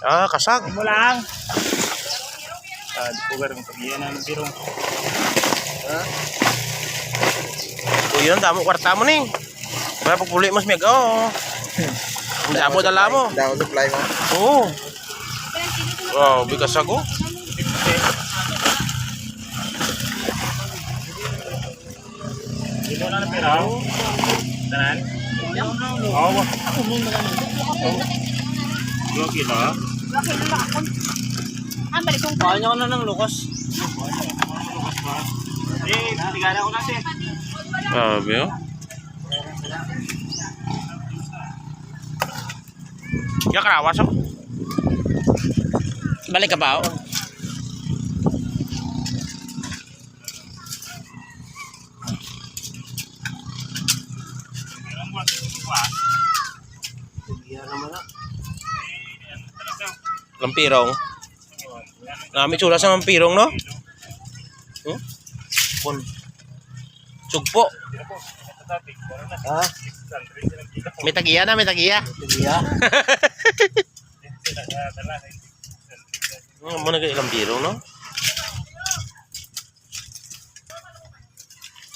Ah, kasag. Mo lang. Di po garang pagiyan ng pirong. O yun, damo kwarta mo ni. Wala pagpuli mas mega oh. Ang damo dala mo. Damo supply mo. Oo. Wow, bigas ako. Dito na pera. Tanan. Oo. Dua kilo. Balik kong Kanya ko na ng lukas. Tigana ko natin. Sabi oh. Ya karawas oh. Balik ka pa oh. Lampirong. May tsura sa lampirong no? Pun. Sugpo. Ha? May tagiya na, may tagiya. Tagiya. Mo na kay lampirong no?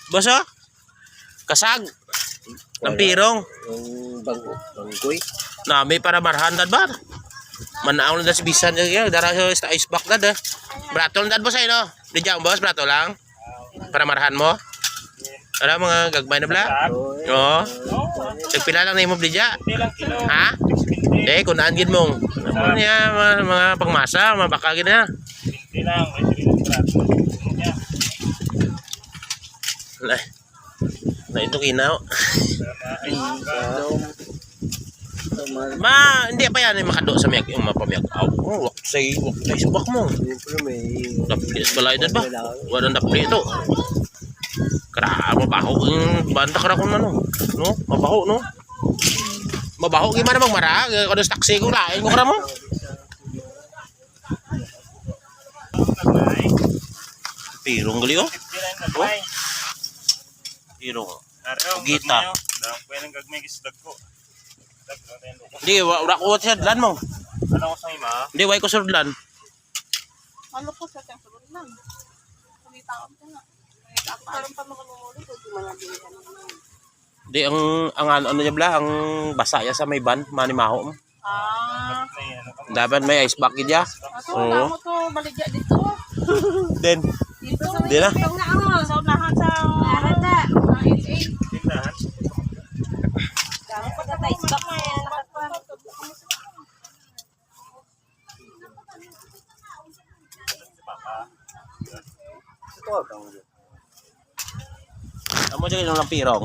Boso? Kasag. Lampirong. Yung bangkoy. Nami para marhandad ba? Manaon na si bisan niya, dara sa ice back dad. Bratol dad boss ay no. Di jam boss bratol lang. Para marhan mo. Ara mga gagbay na bla. Oo. Tagpila lang na imo bidya. Ha? Kunaan gid mong. Ano niya mga pangmasa, mga baka gid na. Hindi lang, Na ito kinaw. Ma, hindi pa yan makado sa miyak yung mapamiyag. Oh, wak say subak mo. Siyempre may... Dapli sa balay dad ba? Walang dapli ito. Kara, mabaho yung banta kara kung ano. No? Mabaho, no? Mabaho, gimana magmara? Kung sa taksi ko, lain ko kara mo. Pirong gali, oh. Pirong. Gita. Pwede gagmay kisdag ko. Hindi, wala ko sa sudlan mo. Ano ko sa ima? Hindi, wala ko sa sudlan. Ano po sa tiyang sunod lang. Kumita ka na. Parang pa makanumuli ko, di mga bilihan naman. Hindi, ang ano niya bla, ang basa ya sa may ban, manimaho mo. Dapat may ice bucket ya. Oo. Mo to baligya dito. Then, Dito sa di na. sa unahan sa Arada. Tindahan. Dapat pa tayo stock na yan. Ito bang... Amo dyan yung lampirong.